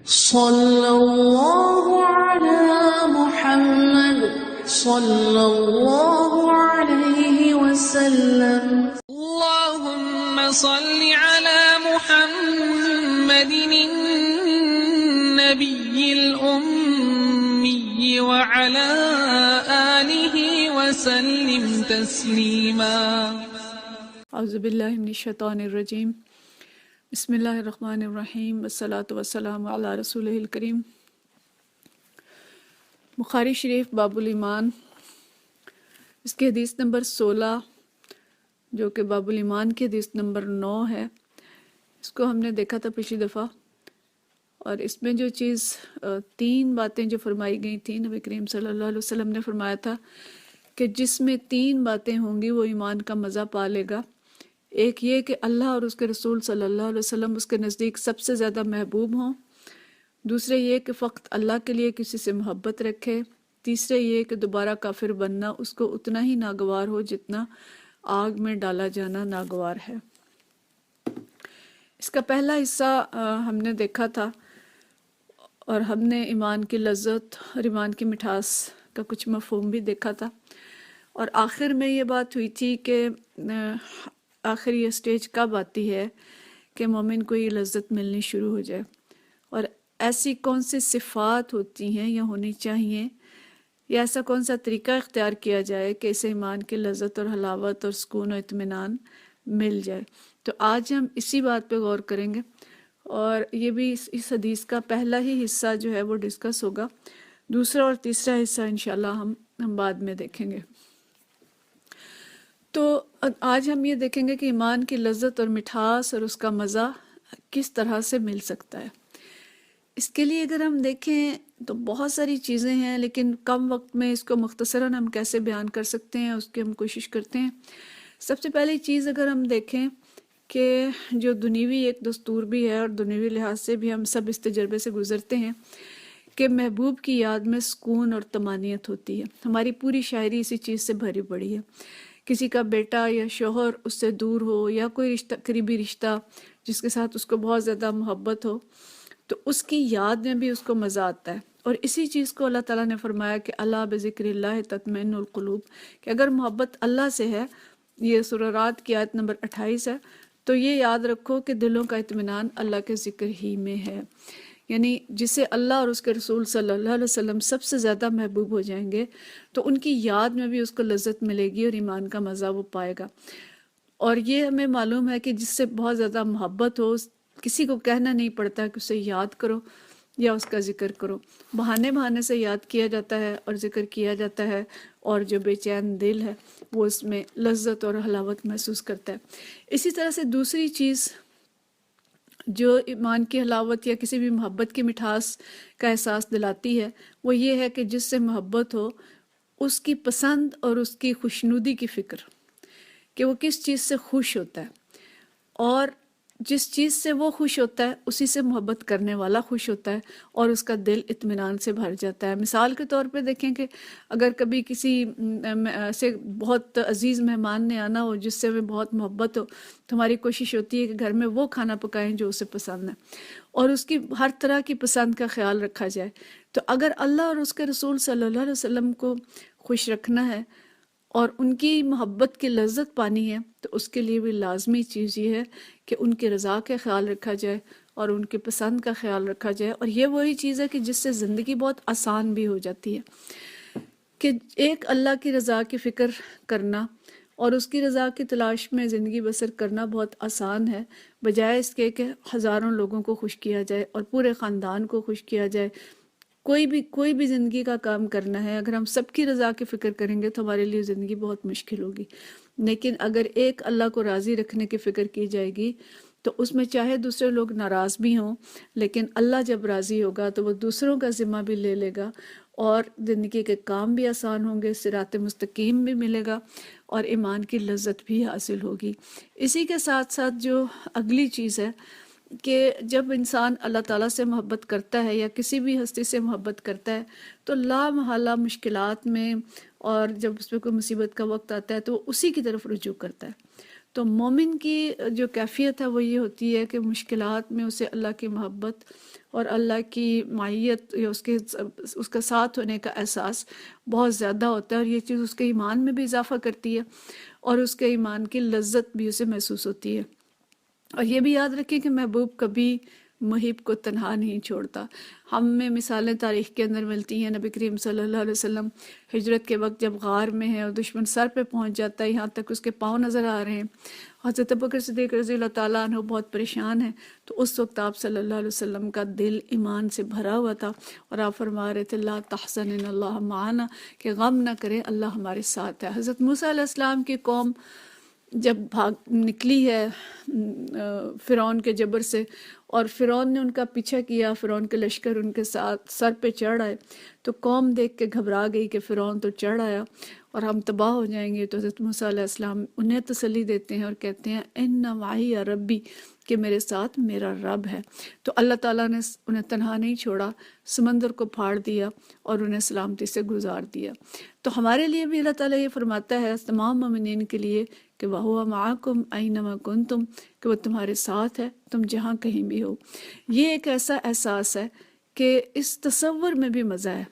صلی اللہ علی محمد صلی اللہ علیہ وسلم. اللهم صل على محمد النبي الأمي وعلى آله وسلم تسليما. اعوذ باللہ من الشیطان الرجیم. بسم اللہ الرحمن الرحیم والصلاة والسلام علی رسولہ الکریم. بخاری شریف باب الایمان، اس کی حدیث نمبر 16 جو کہ باب الایمان کی حدیث نمبر 9 ہے. اس کو ہم نے دیکھا تھا پچھلی دفعہ، اور اس میں جو چیز تین باتیں جو فرمائی گئی تھیں، نبی کریم صلی اللہ علیہ وسلم نے فرمایا تھا کہ جس میں تین باتیں ہوں گی وہ ایمان کا مزہ پا لے گا. ایک یہ کہ اللہ اور اس کے رسول صلی اللہ علیہ وسلم اس کے نزدیک سب سے زیادہ محبوب ہوں. دوسرے یہ کہ فقط اللہ کے لیے کسی سے محبت رکھے. تیسرے یہ کہ دوبارہ کافر بننا اس کو اتنا ہی ناگوار ہو جتنا آگ میں ڈالا جانا ناگوار ہے. اس کا پہلا حصہ ہم نے دیکھا تھا، اور ہم نے ایمان کی لذت اور ایمان کی مٹھاس کا کچھ مفہوم بھی دیکھا تھا. اور آخر میں یہ بات ہوئی تھی کہ آخر یہ سٹیج کب آتی ہے کہ مومن کو یہ لذت ملنی شروع ہو جائے، اور ایسی کون سی صفات ہوتی ہیں یا ہونی چاہیے، یا ایسا کون سا طریقہ اختیار کیا جائے کہ اسے ایمان کی لذت اور حلاوت اور سکون و اطمینان مل جائے. تو آج ہم اسی بات پہ غور کریں گے، اور یہ بھی اس حدیث کا پہلا ہی حصہ جو ہے وہ ڈسکس ہوگا. دوسرا اور تیسرا حصہ انشاءاللہ ہم بعد میں دیکھیں گے. تو آج ہم یہ دیکھیں گے کہ ایمان کی لذت اور مٹھاس اور اس کا مزہ کس طرح سے مل سکتا ہے. اس کے لیے اگر ہم دیکھیں تو بہت ساری چیزیں ہیں، لیکن کم وقت میں اس کو مختصراً ہم کیسے بیان کر سکتے ہیں اس کی ہم کوشش کرتے ہیں. سب سے پہلی چیز اگر ہم دیکھیں کہ جو دنیوی ایک دستور بھی ہے، اور دنیوی لحاظ سے بھی ہم سب اس تجربے سے گزرتے ہیں کہ محبوب کی یاد میں سکون اور طمانینت ہوتی ہے. ہماری پوری شاعری اسی چیز سے بھری پڑی ہے. کسی کا بیٹا یا شوہر اس سے دور ہو، یا کوئی رشتہ، قریبی رشتہ جس کے ساتھ اس کو بہت زیادہ محبت ہو، تو اس کی یاد میں بھی اس کو مزہ آتا ہے. اور اسی چیز کو اللہ تعالیٰ نے فرمایا کہ اللہ بذکر اللہ تطمئن القلوب، کہ اگر محبت اللہ سے ہے، یہ سورہ رعد کی آیت نمبر 28 ہے، تو یہ یاد رکھو کہ دلوں کا اطمینان اللہ کے ذکر ہی میں ہے. یعنی جسے اللہ اور اس کے رسول صلی اللہ علیہ وسلم سب سے زیادہ محبوب ہو جائیں گے تو ان کی یاد میں بھی اس کو لذت ملے گی اور ایمان کا مزہ وہ پائے گا. اور یہ ہمیں معلوم ہے کہ جس سے بہت زیادہ محبت ہو، کسی کو کہنا نہیں پڑتا کہ اسے یاد کرو یا اس کا ذکر کرو. بہانے بہانے سے یاد کیا جاتا ہے اور ذکر کیا جاتا ہے، اور جو بے چین دل ہے وہ اس میں لذت اور حلاوت محسوس کرتا ہے. اسی طرح سے دوسری چیز جو ایمان کی حلاوت یا کسی بھی محبت کی مٹھاس کا احساس دلاتی ہے، وہ یہ ہے کہ جس سے محبت ہو اس کی پسند اور اس کی خوشنودی کی فکر، کہ وہ کس چیز سے خوش ہوتا ہے، اور جس چیز سے وہ خوش ہوتا ہے اسی سے محبت کرنے والا خوش ہوتا ہے، اور اس کا دل اطمینان سے بھر جاتا ہے. مثال کے طور پہ دیکھیں کہ اگر کبھی کسی ایسے بہت عزیز مہمان نے آنا ہو جس سے ہمیں بہت محبت ہو، تو ہماری کوشش ہوتی ہے کہ گھر میں وہ کھانا پکائیں جو اسے پسند ہے، اور اس کی ہر طرح کی پسند کا خیال رکھا جائے. تو اگر اللہ اور اس کے رسول صلی اللہ علیہ وسلم کو خوش رکھنا ہے اور ان کی محبت کی لذت پانی ہے، تو اس کے لیے بھی لازمی چیز یہ ہے کہ ان کی رضا کا خیال رکھا جائے اور ان کی پسند کا خیال رکھا جائے. اور یہ وہی چیز ہے کہ جس سے زندگی بہت آسان بھی ہو جاتی ہے، کہ ایک اللہ کی رضا کی فکر کرنا اور اس کی رضا کی تلاش میں زندگی بسر کرنا بہت آسان ہے، بجائے اس کے کہ ہزاروں لوگوں کو خوش کیا جائے اور پورے خاندان کو خوش کیا جائے. کوئی بھی زندگی کا کام کرنا ہے، اگر ہم سب کی رضا کی فکر کریں گے تو ہمارے لیے زندگی بہت مشکل ہوگی. لیکن اگر ایک اللہ کو راضی رکھنے کی فکر کی جائے گی تو اس میں چاہے دوسرے لوگ ناراض بھی ہوں، لیکن اللہ جب راضی ہوگا تو وہ دوسروں کا ذمہ بھی لے لے گا، اور زندگی کے کام بھی آسان ہوں گے، صراط مستقیم بھی ملے گا، اور ایمان کی لذت بھی حاصل ہوگی. اسی کے ساتھ ساتھ جو اگلی چیز ہے کہ جب انسان اللہ تعالیٰ سے محبت کرتا ہے یا کسی بھی ہستی سے محبت کرتا ہے تو لا محالہ مشکلات میں، اور جب اس پہ کوئی مصیبت کا وقت آتا ہے تو وہ اسی کی طرف رجوع کرتا ہے. تو مومن کی جو کیفیت ہے وہ یہ ہوتی ہے کہ مشکلات میں اسے اللہ کی محبت اور اللہ کی معیت یا اس کا ساتھ ہونے کا احساس بہت زیادہ ہوتا ہے، اور یہ چیز اس کے ایمان میں بھی اضافہ کرتی ہے اور اس کے ایمان کی لذت بھی اسے محسوس ہوتی ہے۔ اور یہ بھی یاد رکھیں کہ محبوب کبھی محب کو تنہا نہیں چھوڑتا۔ ہمیں مثالیں تاریخ کے اندر ملتی ہیں، نبی کریم صلی اللہ علیہ وسلم ہجرت کے وقت جب غار میں ہیں اور دشمن سر پہ پہنچ جاتا ہے، یہاں تک اس کے پاؤں نظر آ رہے ہیں، حضرت ابوبکر صدیق رضی اللہ تعالیٰ عنہ بہت پریشان ہیں، تو اس وقت آپ صلی اللہ علیہ وسلم کا دل ایمان سے بھرا ہوا تھا، اور آپ فرما رہے تھے لا تحزن ان اللہ معنا، کہ غم نہ کریں، اللہ ہمارے ساتھ ہے۔ حضرت موسیٰ علیہ السلام کی قوم جب بھاگ نکلی ہے فرعون کے جبر سے، اور فرعون نے ان کا پیچھا کیا، فرعون کے لشکر ان کے ساتھ سر پہ چڑھ آئے، تو قوم دیکھ کے گھبرا گئی کہ فرعون تو چڑھ آیا اور ہم تباہ ہو جائیں گے۔ تو حضرت موسیٰ علیہ السلام انہیں تسلی دیتے ہیں اور کہتے ہیں ان معی ربی، کہ میرے ساتھ میرا رب ہے۔ تو اللہ تعالیٰ نے انہیں تنہا نہیں چھوڑا، سمندر کو پھاڑ دیا اور انہیں سلامتی سے گزار دیا۔ تو ہمارے لیے بھی اللہ تعالیٰ یہ فرماتا ہے تمام مومنین کے لیے کہ وَهُوَ مَعَكُمْ أَيْنَمَا كُنْتُمْ، کہ وہ تمہارے ساتھ ہے تم جہاں کہیں بھی ہو۔ یہ ایک ایسا احساس ہے کہ اس تصور میں بھی مزہ ہے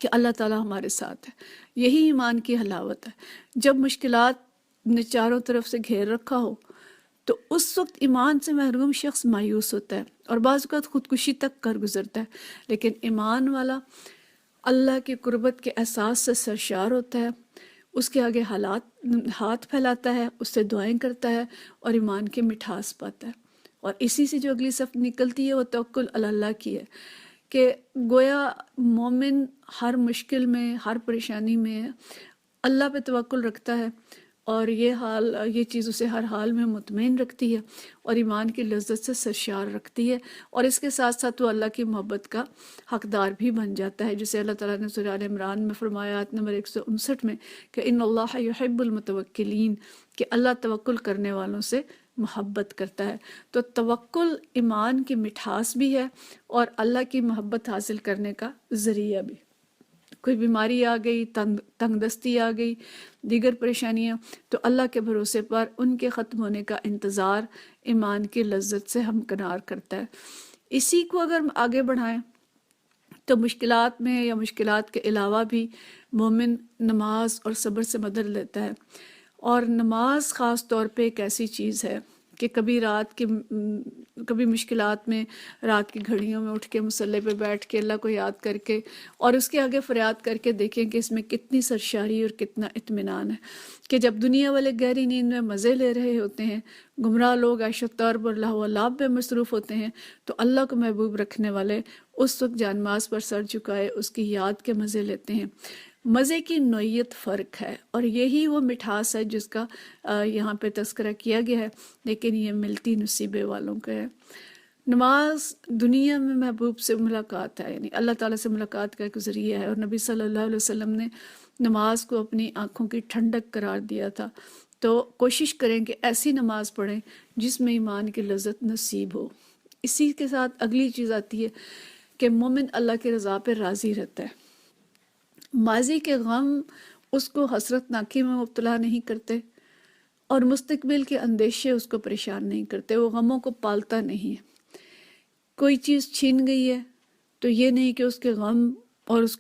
کہ اللہ تعالیٰ ہمارے ساتھ ہے۔ یہی ایمان کی حلاوت ہے۔ جب مشکلات نے چاروں طرف سے گھیر رکھا ہو تو اس وقت ایمان سے محروم شخص مایوس ہوتا ہے اور بعض اوقات خودکشی تک کر گزرتا ہے، لیکن ایمان والا اللہ کی قربت کے احساس سے سرشار ہوتا ہے، اس کے آگے ہاتھ پھیلاتا ہے، اس سے دعائیں کرتا ہے اور ایمان کی مٹھاس پاتا ہے۔ اور اسی سے جو اگلی صف نکلتی ہے وہ توکل علی اللہ کی ہے، کہ گویا مومن ہر مشکل میں، ہر پریشانی میں اللہ پہ توکل رکھتا ہے، اور یہ چیز اسے ہر حال میں مطمئن رکھتی ہے اور ایمان کی لذت سے سرشار رکھتی ہے، اور اس کے ساتھ ساتھ وہ اللہ کی محبت کا حقدار بھی بن جاتا ہے، جسے اللہ تعالیٰ نے سورہ آل عمران میں فرمایا آیت نمبر 159 میں کہ ان اللہ یحب المتوکلین، کہ اللہ توکل کرنے والوں سے محبت کرتا ہے۔ تو توکل ایمان کی مٹھاس بھی ہے اور اللہ کی محبت حاصل کرنے کا ذریعہ بھی۔ کوئی بیماری آ گئی، تنگ دستی آ گئی، دیگر پریشانیاں، تو اللہ کے بھروسے پر ان کے ختم ہونے کا انتظار ایمان کی لذت سے ہمکنار کرتا ہے۔ اسی کو اگر ہم آگے بڑھائیں تو مشکلات میں یا مشکلات کے علاوہ بھی مومن نماز اور صبر سے مدد لیتا ہے، اور نماز خاص طور پہ ایک ایسی چیز ہے کہ کبھی مشکلات میں رات کی گھڑیوں میں اٹھ کے مصلی پہ بیٹھ کے اللہ کو یاد کر کے اور اس کے آگے فریاد کر کے دیکھیں کہ اس میں کتنی سرشاری اور کتنا اطمینان ہے، کہ جب دنیا والے گہری نیند میں مزے لے رہے ہوتے ہیں، گمراہ لوگ عیش و طرب اور لہو و لعب میں مصروف ہوتے ہیں، تو اللہ کو محبوب رکھنے والے اس وقت جانماز پر سر جھکائے اس کی یاد کے مزے لیتے ہیں۔ مزے کی نوعیت فرق ہے، اور یہی وہ مٹھاس ہے جس کا یہاں پہ تذکرہ کیا گیا ہے، لیکن یہ ملتی نصیبے والوں کا ہے۔ نماز دنیا میں محبوب سے ملاقات ہے، یعنی اللہ تعالیٰ سے ملاقات کا ایک ذریعہ ہے، اور نبی صلی اللہ علیہ وسلم نے نماز کو اپنی آنکھوں کی ٹھنڈک قرار دیا تھا۔ تو کوشش کریں کہ ایسی نماز پڑھیں جس میں ایمان کی لذت نصیب ہو۔ اسی کے ساتھ اگلی چیز آتی ہے کہ مومن اللہ کی رضا پہ راضی رہتا ہے۔ ماضی کے غم اس کو حسرت ناکی میں مبتلا نہیں کرتے، اور مستقبل کے اندیشے اس کو پریشان نہیں کرتے، وہ غموں کو پالتا نہیں ہے۔ کوئی چیز چھین گئی ہے تو یہ نہیں کہ اس کے غم اور اس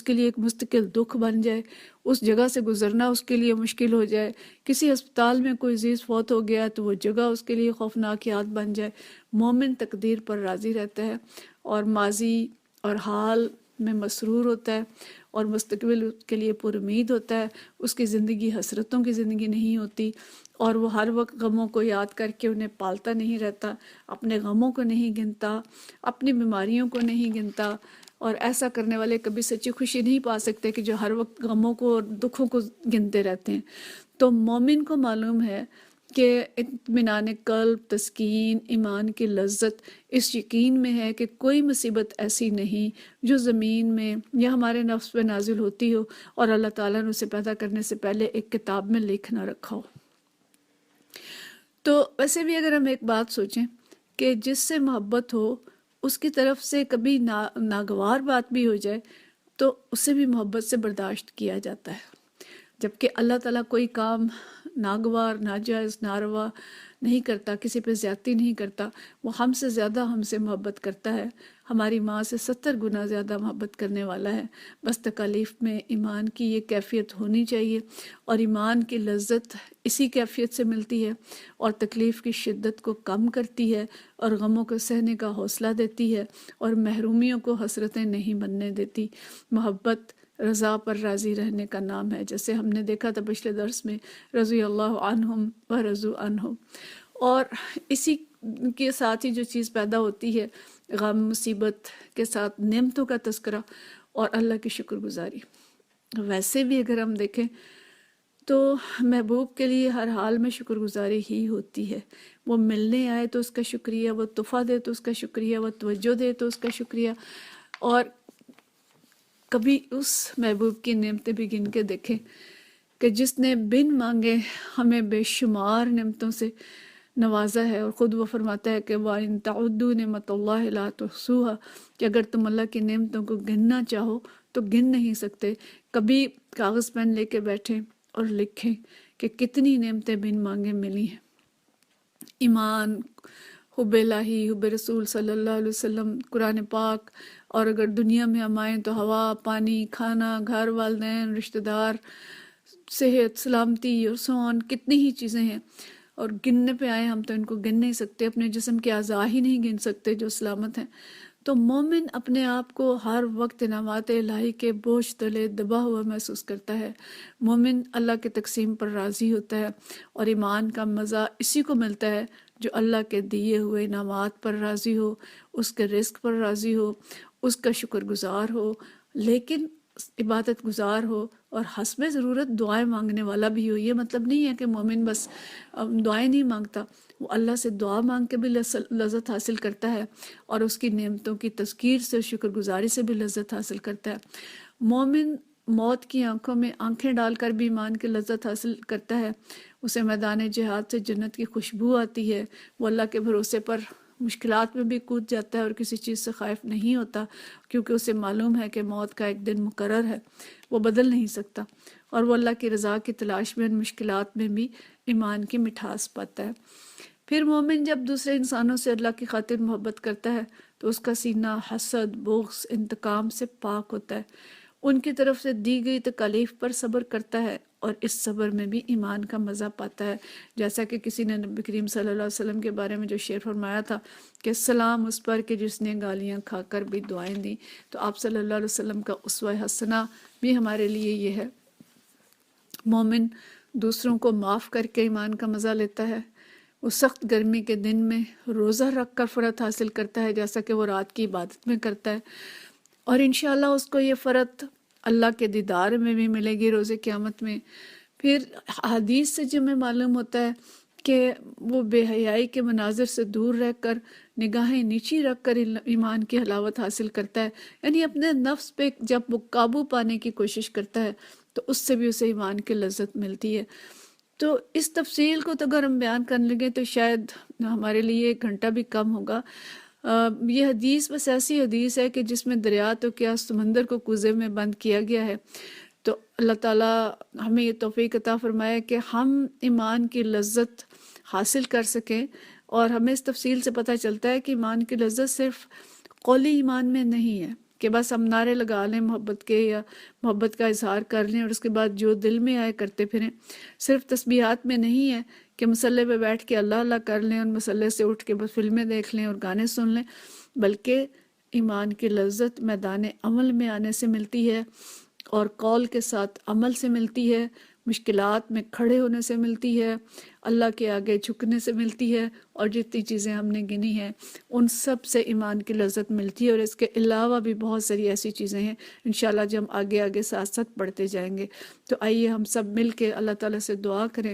کے لیے ایک مستقل دکھ بن جائے، اس جگہ سے گزرنا اس کے لیے مشکل ہو جائے، کسی ہسپتال میں کوئی عزیز فوت ہو گیا تو وہ جگہ اس کے لیے خوفناک یاد بن جائے۔ مومن تقدیر پر راضی رہتا ہے اور ماضی اور حال میں مسرور ہوتا ہے، اور مستقبل کے لیے پر امید ہوتا ہے۔ اس کی زندگی حسرتوں کی زندگی نہیں ہوتی، اور وہ ہر وقت غموں کو یاد کر کے انہیں پالتا نہیں رہتا، اپنے غموں کو نہیں گنتا، اپنی بیماریوں کو نہیں گنتا۔ اور ایسا کرنے والے کبھی سچی خوشی نہیں پا سکتے کہ جو ہر وقت غموں کو اور دکھوں کو گنتے رہتے ہیں۔ تو مومن کو معلوم ہے کہ اطمینان قلب، تسکین، ایمان کی لذت اس یقین میں ہے کہ کوئی مصیبت ایسی نہیں جو زمین میں یا ہمارے نفس پہ نازل ہوتی ہو اور اللہ تعالیٰ نے اسے پیدا کرنے سے پہلے ایک کتاب میں لکھ نہ رکھا ہو۔ تو ویسے بھی اگر ہم ایک بات سوچیں کہ جس سے محبت ہو اس کی طرف سے کبھی ناگوار بات بھی ہو جائے تو اسے بھی محبت سے برداشت کیا جاتا ہے، جبکہ اللہ تعالیٰ کوئی کام ناگوار، ناجائز، ناروا نہیں کرتا، کسی پہ زیادتی نہیں کرتا، وہ ہم سے زیادہ ہم سے محبت کرتا ہے، ہماری ماں سے 70 گنا زیادہ محبت کرنے والا ہے۔ بس تکالیف میں ایمان کی یہ کیفیت ہونی چاہیے، اور ایمان کی لذت اسی کیفیت سے ملتی ہے، اور تکلیف کی شدت کو کم کرتی ہے، اور غموں کو سہنے کا حوصلہ دیتی ہے، اور محرومیوں کو حسرتیں نہیں بننے دیتی۔ محبت رضا پر راضی رہنے کا نام ہے، جیسے ہم نے دیکھا تھا پچھلے درس میں، رضی اللہ عنہم ورضوا عنہ۔ اور اسی کے ساتھ ہی جو چیز پیدا ہوتی ہے، غم مصیبت کے ساتھ نعمتوں کا تذکرہ اور اللہ کی شکر گزاری۔ ویسے بھی اگر ہم دیکھیں تو محبوب کے لیے ہر حال میں شکر گزاری ہی ہوتی ہے۔ وہ ملنے آئے تو اس کا شکریہ، وہ تحفہ دے تو اس کا شکریہ، وہ توجہ دے تو اس کا شکریہ، اور کبھی اس محبوب کی نعمتیں بھی گن کے دیکھیں کہ جس نے بن مانگے ہمیں بے شمار نعمتوں سے نوازا ہے، اور خود وہ فرماتا ہے کہ وَإِن تَعُدُّوا نِعْمَتَ اللَّهِ لَا تُحْصُوهَا، کہ اگر تم اللہ کی نعمتوں کو گننا چاہو تو گن نہیں سکتے۔ کبھی کاغذ پین لے کے بیٹھیں اور لکھیں کہ کتنی نعمتیں بن مانگے ملی ہیں۔ ایمان، حب الہی، حب رسول صلی اللہ علیہ وسلم، قرآن پاک، اور اگر دنیا میں ہم آئیں تو ہوا، پانی، کھانا، گھر، والدین، رشتہ دار، صحت، سلامتی، اور سون، کتنی ہی چیزیں ہیں، اور گننے پہ آئے ہم تو ان کو گن نہیں سکتے، اپنے جسم کے اعضاء ہی نہیں گن سکتے جو سلامت ہیں۔ تو مومن اپنے آپ کو ہر وقت انعامات الہی کے بوجھ تلے دبا ہوا محسوس کرتا ہے۔ مومن اللہ کے تقسیم پر راضی ہوتا ہے، اور ایمان کا مزہ اسی کو ملتا ہے جو اللہ کے دیے ہوئے انعامات پر راضی ہو، اس کے رزق پر راضی ہو، اس کا شکر گزار ہو، لیکن عبادت گزار ہو، اور حسب ضرورت دعائیں مانگنے والا بھی ہو۔ یہ مطلب نہیں ہے کہ مومن بس دعائیں نہیں مانگتا، وہ اللہ سے دعا مانگ کے بھی لذت حاصل کرتا ہے، اور اس کی نعمتوں کی تذکیر سے، شکر گزاری سے بھی لذت حاصل کرتا ہے۔ مومن موت کی آنکھوں میں آنکھیں ڈال کر بھی ایمان کی لذت حاصل کرتا ہے، اسے میدان جہاد سے جنت کی خوشبو آتی ہے، وہ اللہ کے بھروسے پر مشکلات میں بھی کود جاتا ہے اور کسی چیز سے خائف نہیں ہوتا، کیونکہ اسے معلوم ہے کہ موت کا ایک دن مقرر ہے، وہ بدل نہیں سکتا، اور وہ اللہ کی رضا کی تلاش میں ان مشکلات میں بھی ایمان کی مٹھاس پاتا ہے۔ پھر مومن جب دوسرے انسانوں سے اللہ کی خاطر محبت کرتا ہے تو اس کا سینہ حسد، بغض، انتقام سے پاک ہوتا ہے، ان کی طرف سے دی گئی تکالیف پر صبر کرتا ہے، اور اس صبر میں بھی ایمان کا مزہ پاتا ہے۔ جیسا کہ کسی نے نبی کریم صلی اللہ علیہ وسلم کے بارے میں جو شعر فرمایا تھا کہ سلام اس پر کہ جس نے گالیاں کھا کر بھی دعائیں دیں، تو آپ صلی اللہ علیہ وسلم کا اسوہ حسنہ بھی ہمارے لیے یہ ہے۔ مومن دوسروں کو معاف کر کے ایمان کا مزہ لیتا ہے، وہ سخت گرمی کے دن میں روزہ رکھ کر فرحت حاصل کرتا ہے جیسا کہ وہ رات کی عبادت میں کرتا ہے، اور انشاءاللہ اس کو یہ فرحت اللہ کے دیدار میں بھی ملے گی روز قیامت میں۔ پھر حدیث سے جو ہمیں معلوم ہوتا ہے کہ وہ بے حیائی کے مناظر سے دور رہ کر، نگاہیں نیچی رکھ کر ایمان کی حلاوت حاصل کرتا ہے، یعنی اپنے نفس پہ جب وہ قابو پانے کی کوشش کرتا ہے تو اس سے بھی اسے ایمان کی لذت ملتی ہے۔ تو اس تفصیل کو تو اگر ہم بیان کرنے لگیں تو شاید ہمارے لیے 1 گھنٹہ بھی کم ہوگا۔ یہ حدیث بس ایسی حدیث ہے کہ جس میں دریا تو کیا سمندر کو کوزے میں بند کیا گیا ہے۔ تو اللہ تعالیٰ ہمیں یہ توفیق عطا فرمائے کہ ہم ایمان کی لذت حاصل کر سکیں، اور ہمیں اس تفصیل سے پتہ چلتا ہے کہ ایمان کی لذت صرف قولی ایمان میں نہیں ہے کہ بس ہم نعرے لگا لیں محبت کے یا محبت کا اظہار کر لیں اور اس کے بعد جو دل میں آئے کرتے پھریں، صرف تسبیحات میں نہیں ہے کہ مسلح پہ بیٹھ کے اللہ اللہ کر لیں اور مسلح سے اٹھ کے بس فلمیں دیکھ لیں اور گانے سن لیں، بلکہ ایمان کی لذت میدان عمل میں آنے سے ملتی ہے، اور قول کے ساتھ عمل سے ملتی ہے، مشکلات میں کھڑے ہونے سے ملتی ہے، اللہ کے آگے جھکنے سے ملتی ہے، اور جتنی چیزیں ہم نے گنی ہیں ان سب سے ایمان کی لذت ملتی ہے۔ اور اس کے علاوہ بھی بہت ساری ایسی چیزیں ہیں انشاءاللہ جو ہم آگے آگے ساتھ ساتھ پڑھتے جائیں گے۔ تو آئیے ہم سب مل کے اللہ تعالیٰ سے دعا کریں،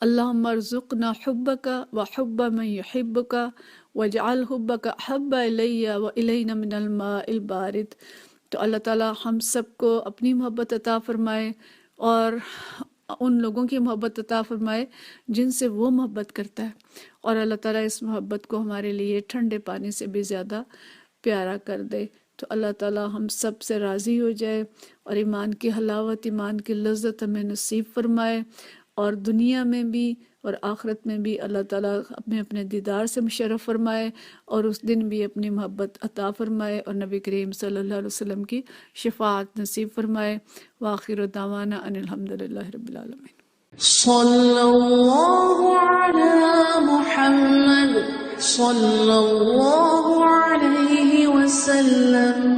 اللہم ارزقنا حبک وحب من یحبک واجعل حبک احب الی والینا من الماء البارد۔ تو اللہ تعالیٰ ہم سب کو اپنی محبت عطا فرمائے اور ان لوگوں کی محبت عطا فرمائے جن سے وہ محبت کرتا ہے، اور اللہ تعالیٰ اس محبت کو ہمارے لیے ٹھنڈے پانی سے بھی زیادہ پیارا کر دے۔ تو اللہ تعالیٰ ہم سب سے راضی ہو جائے اور ایمان کی حلاوت، ایمان کی لذت ہمیں نصیب فرمائے، اور دنیا میں بھی اور آخرت میں بھی اللہ تعالیٰ ہمیں اپنے دیدار سے مشرف فرمائے، اور اس دن بھی اپنی محبت عطا فرمائے، اور نبی کریم صلی اللہ علیہ وسلم کی شفاعت نصیب فرمائے۔ وآخر دعوانا ان الحمدللہ رب العالمین۔ صلی اللہ علی محمد صلی اللہ علیہ وسلم۔